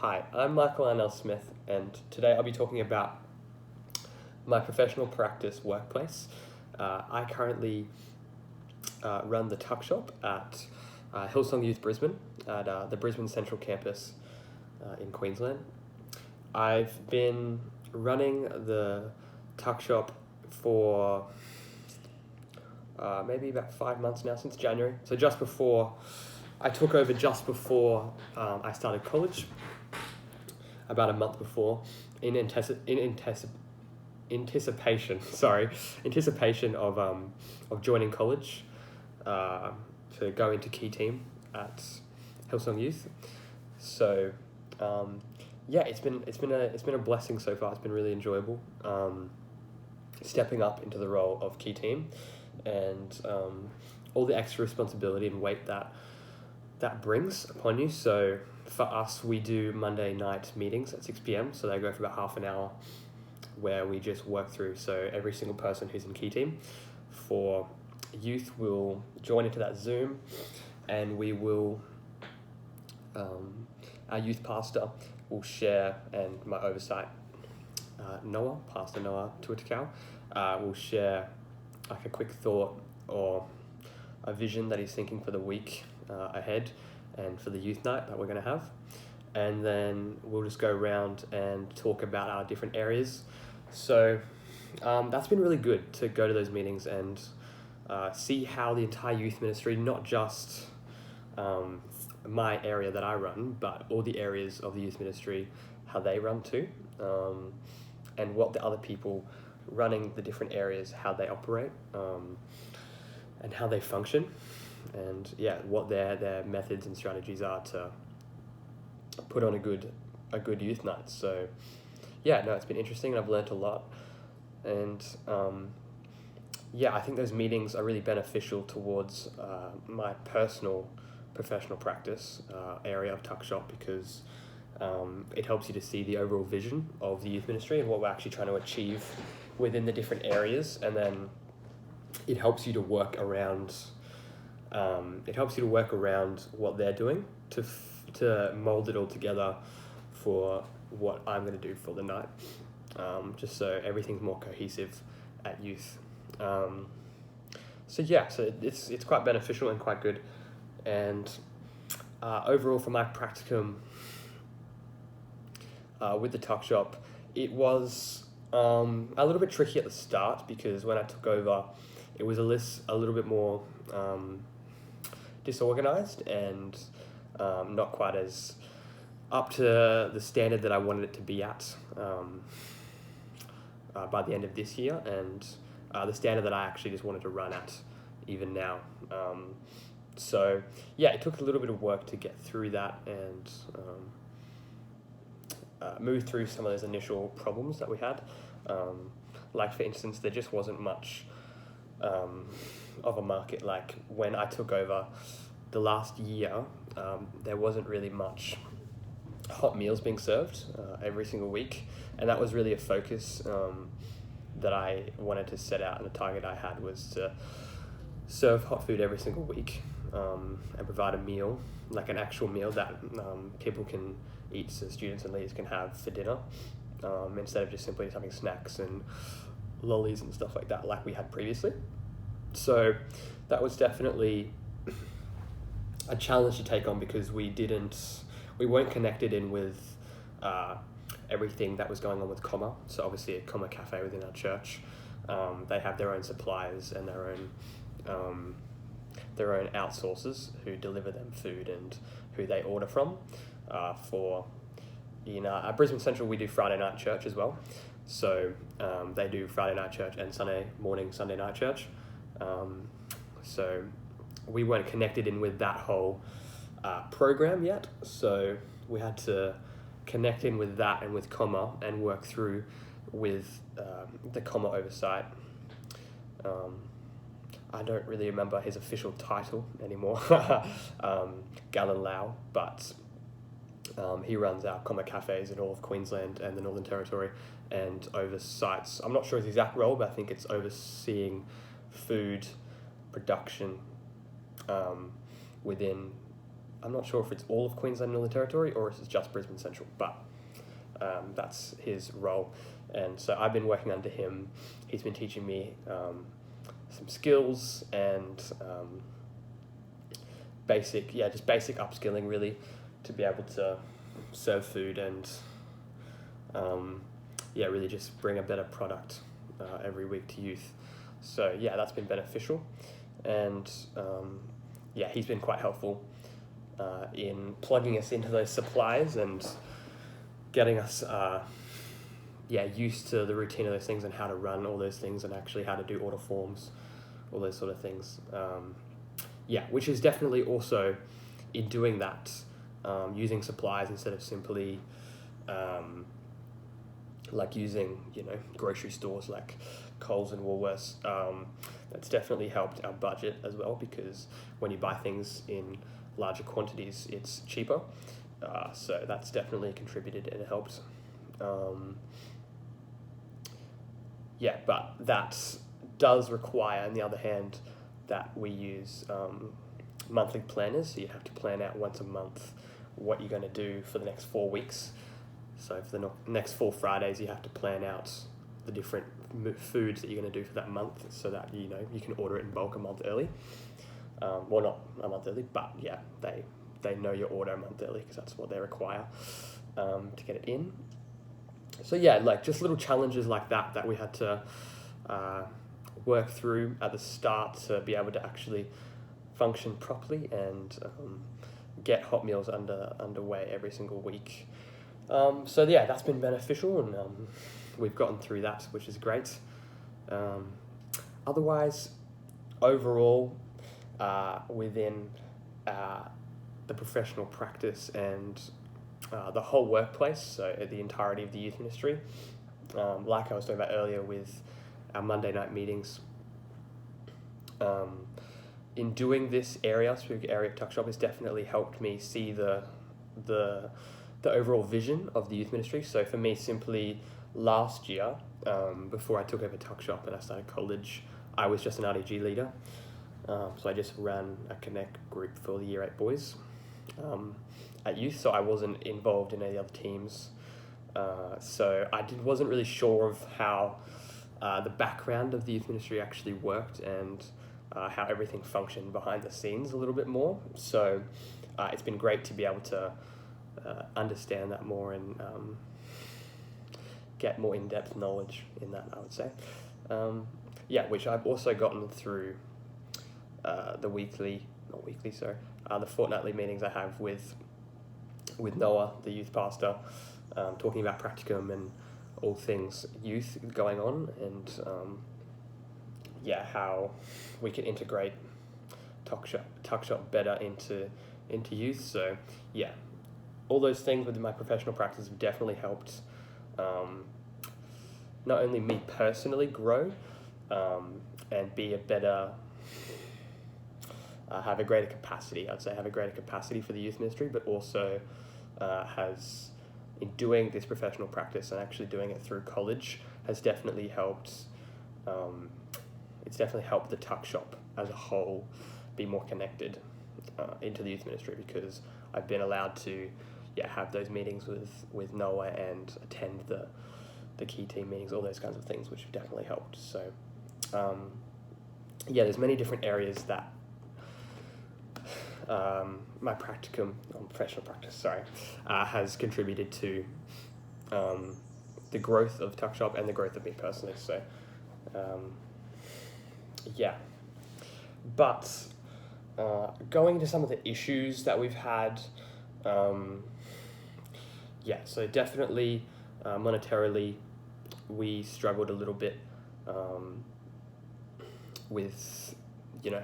Hi, I'm Michael Arnell-Smith, and today I'll be talking about my professional practice workplace. I currently run the Tuckshop at Hillsong Youth Brisbane at the Brisbane Central Campus in Queensland. I've been running the Tuckshop for maybe about 5 months now, since January. So I took over just before I started college, about a month before, in anticipation of joining college to go into key team at Hillsong Youth. So it's been a blessing so far. It's been really enjoyable, stepping up into the role of key team, and all the extra responsibility and weight that brings upon you. So for us, we do Monday night meetings at 6 p.m. So they go for about half an hour, where we just work through. So every single person who's in key team for youth will join into that Zoom, and we will, our youth pastor will share, and my oversight, Pastor Noah Tuatakau, will share like a quick thought or a vision that he's thinking for the week ahead and for the youth night that we're going to have. And then we'll just go around and talk about our different areas. So that's been really good to go to those meetings and see how the entire youth ministry, not just my area that I run, but all the areas of the youth ministry, how they run too, and what the other people running the different areas, how they operate, and how they function, and what their methods and strategies are to put on a good youth night. So it's been interesting, and I've learnt a lot, and I think those meetings are really beneficial towards my personal professional practice area of Tuckshop, because it helps you to see the overall vision of the youth ministry and what we're actually trying to achieve within the different areas, and then it helps you to work around what they're doing to mold it all together for what I'm going to do for the night, just so everything's more cohesive at youth. So it's quite beneficial and quite good. And overall, for my practicum with the Tuckshop, it was a little bit tricky at the start, because when I took over, it was a little bit more disorganized and not quite as up to the standard that I wanted it to be at by the end of this year, and the standard that I actually just wanted to run at even now. It took a little bit of work to get through that and move through some of those initial problems that we had. Like, for instance, there just wasn't much of a market. Like, when I took over the last year, there wasn't really much hot meals being served every single week, and that was really a focus that I wanted to set out, and the target I had was to serve hot food every single week, and provide a meal, like an actual meal that people can eat, so students and leaders can have for dinner, instead of just simply having snacks and lollies and stuff like that like we had previously. So that was definitely a challenge to take on, because we weren't connected in with everything that was going on with Comma. So obviously at Comma Cafe within our church, they have their own suppliers and their own outsourcers who deliver them food and who they order from. At Brisbane Central, we do Friday night church as well. So they do Friday night church and Sunday night church. So we weren't connected in with that whole program yet. So we had to connect in with that and with Comma and work through with the Comma oversight. I don't really remember his official title anymore, Galen Lau, but he runs our Comma cafes in all of Queensland and the Northern Territory, and oversights, I'm not sure his exact role, but I think it's overseeing food production within I'm not sure if it's all of Queensland and Northern Territory or if it's just Brisbane Central, but that's his role. And so I've been working under him. He's been teaching me some skills and basic upskilling really to be able to serve food and really just bring a better product every week to youth. So yeah, that's been beneficial, and he's been quite helpful in plugging us into those supplies and getting us used to the routine of those things and how to run all those things and actually how to do order forms, all those sort of things. Which is definitely also in doing that, using supplies instead of simply like using, grocery stores like Coles and Woolworths. That's definitely helped our budget as well, because when you buy things in larger quantities, it's cheaper. So that's definitely contributed and helped. But that does require, on the other hand, that we use monthly planners. So you have to plan out once a month what you're going to do for the next 4 weeks. So for the next 4 Fridays, you have to plan out the different foods that you're going to do for that month, so that you can order it in bulk a month early. Well, not a month early, but yeah, they know your order a month early because that's what they require to get it in. So yeah, like just little challenges like that we had to work through at the start to be able to actually function properly and get hot meals underway every single week. So yeah, that's been beneficial, and we've gotten through that, which is great. Otherwise, overall, within the professional practice and the whole workplace, so the entirety of the youth ministry, like I was talking about earlier with our Monday night meetings, in doing this specific area of Tuckshop has definitely helped me see the overall vision of the youth ministry. So for me, simply last year, before I took over Tuckshop and I started college, I was just an RDG leader. So I just ran a connect group for the Year 8 boys at youth, so I wasn't involved in any other teams. So I wasn't really sure of how the background of the youth ministry actually worked and how everything functioned behind the scenes a little bit more. So it's been great to be able to understand that more and get more in-depth knowledge in that, I would say. Which I've also gotten through the fortnightly meetings I have with Noah, the youth pastor, talking about practicum and all things youth going on, and how we can integrate Tuckshop better into youth. So yeah, all those things within my professional practice have definitely helped not only me personally grow and be a better, have a greater capacity, I'd say have a greater capacity for the youth ministry, but also has, in doing this professional practice and actually doing it through college, has definitely helped, it's definitely helped the Tuckshop as a whole be more connected into the youth ministry, because I've been allowed to have those meetings with Noah and attend the key team meetings, all those kinds of things, which have definitely helped. So there's many different areas that my professional practice, has contributed to the growth of Tuckshop and the growth of me personally. So but going to some of the issues that we've had, so definitely monetarily we struggled a little bit with,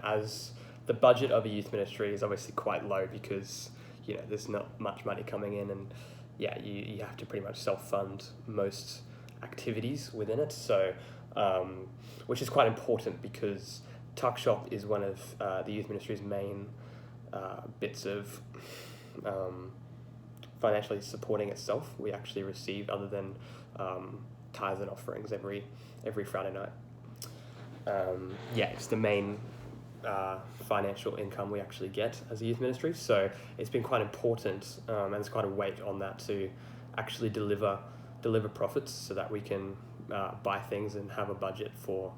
as the budget of a youth ministry is obviously quite low, because there's not much money coming in, and you have to pretty much self-fund most activities within it. So which is quite important, because Tuckshop is one of the youth ministry's main bits of financially supporting itself. We actually receive, other than tithes and offerings, every Friday night. It's the main financial income we actually get as a youth ministry. So it's been quite important, and there's quite a weight on that to actually deliver profits so that we can buy things and have a budget for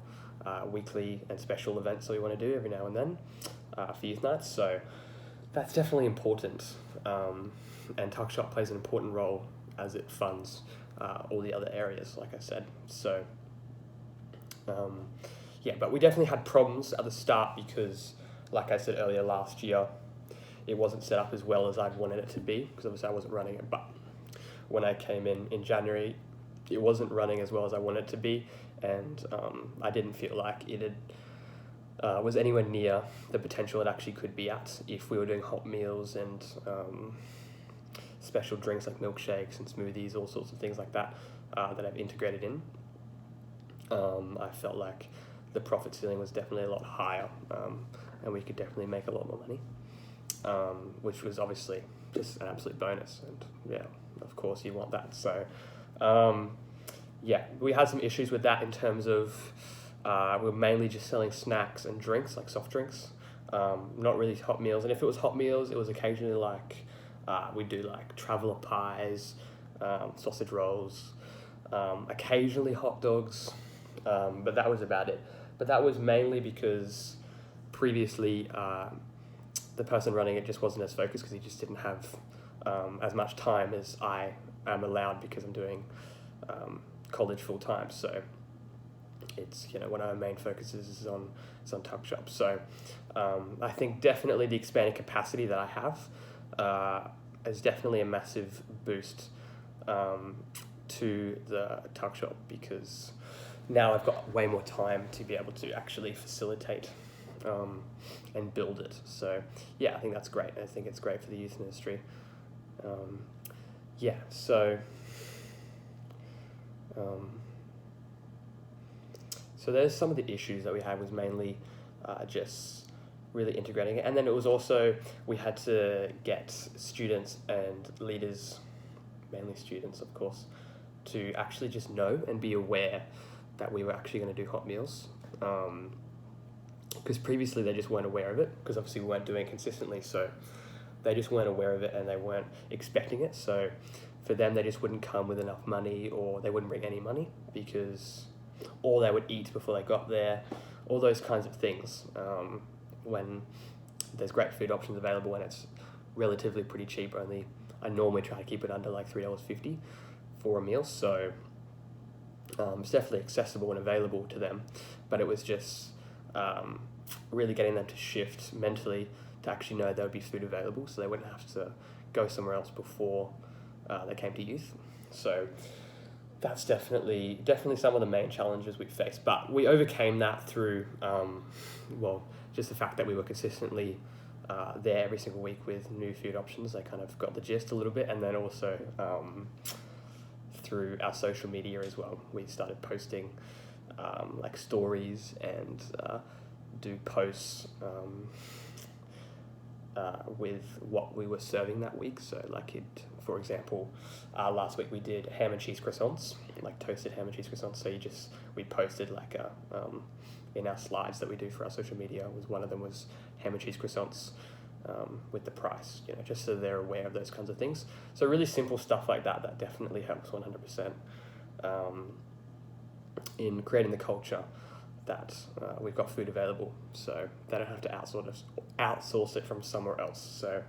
weekly and special events that we want to do every now and then for youth nights. So that's definitely important, and Tuckshop plays an important role as it funds all the other areas, like I said. So yeah, but we definitely had problems at the start because, like I said earlier, last year it wasn't set up as well as I'd wanted it to be, because obviously I wasn't running it. But when I came in January, it wasn't running as well as I wanted it to be, and I didn't feel like it had was anywhere near the potential it actually could be at if we were doing hot meals and special drinks like milkshakes and smoothies, all sorts of things like that that I've integrated in. I felt like the profit ceiling was definitely a lot higher, and we could definitely make a lot more money, which was obviously just an absolute bonus. And yeah, of course you want that. So yeah, we had some issues with that in terms of we were mainly just selling snacks and drinks, like soft drinks, not really hot meals. And if it was hot meals, it was occasionally like we'd do like traveller pies, sausage rolls, occasionally hot dogs, but that was about it. But that was mainly because previously the person running it just wasn't as focused, because he just didn't have as much time as I am allowed, because I'm doing college full time. So it's, you know, one of our main focuses is on Tuckshop. So I think definitely the expanded capacity that I have is definitely a massive boost to the Tuckshop, because now I've got way more time to be able to actually facilitate and build it. So yeah, I think that's great. I think it's great for the youth ministry. Yeah, so so there's some of the issues that we had, was mainly just really integrating it. And then it was also, we had to get students and leaders, mainly students of course, to actually just know and be aware that we were actually going to do hot meals, because previously they just weren't aware of it, because obviously we weren't doing it consistently, so they just weren't aware of it and they weren't expecting it. So for them, they just wouldn't come with enough money, or they wouldn't bring any money, because all they would eat before they got there, all those kinds of things, when there's great food options available and it's relatively pretty cheap. I normally try to keep it under like $3.50 for a meal, so it's definitely accessible and available to them. But it was just really getting them to shift mentally to actually know there would be food available, so they wouldn't have to go somewhere else before they came to youth. So that's definitely some of the main challenges we faced, but we overcame that through just the fact that we were consistently there every single week with new food options. They kind of got the gist a little bit, and then also through our social media as well. We started posting like stories and do posts with what we were serving that week. So like for example, last week we did ham and cheese croissants, like toasted ham and cheese croissants. So we posted like in our slides that we do for our social media, one of them was ham and cheese croissants with the price, you know, just so they're aware of those kinds of things. So really simple stuff like that definitely helps 100% in creating the culture that we've got food available, so they don't have to outsource it from somewhere else. So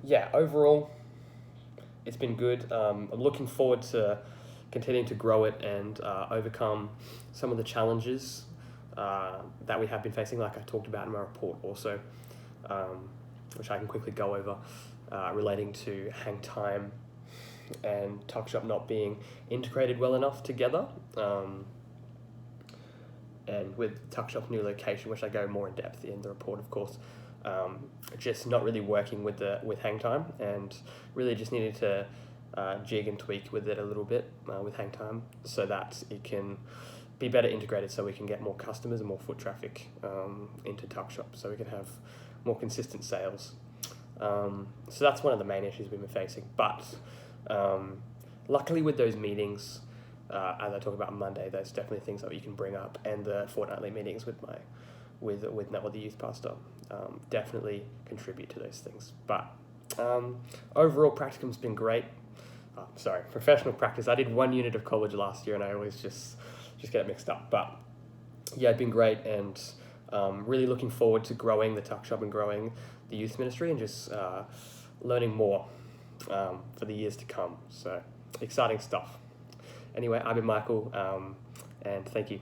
yeah, overall it's been good. I'm looking forward to continuing to grow it and overcome some of the challenges that we have been facing, like I talked about in my report also, which I can quickly go over, relating to hang time and Tuckshop not being integrated well enough together, and with Tuckshop's new location, which I go more in depth in the report of course, just not really working with hang time, and really just needed to jig and tweak with it a little bit with hang time, so that it can be better integrated, so we can get more customers and more foot traffic into Tuckshop, so we can have more consistent sales. So that's one of the main issues we've been facing. But luckily with those meetings, as I talk about on Monday, there's definitely things that you can bring up, and the fortnightly meetings with with Noah, the youth pastor. Definitely contribute to those things. But overall, practicum's been great. Professional practice. I did 1 unit of college last year, and I always just get it mixed up. But yeah, it's been great, and really looking forward to growing the Tuckshop and growing the youth ministry, and just learning more for the years to come. So exciting stuff. Anyway, I've been Michael, and thank you.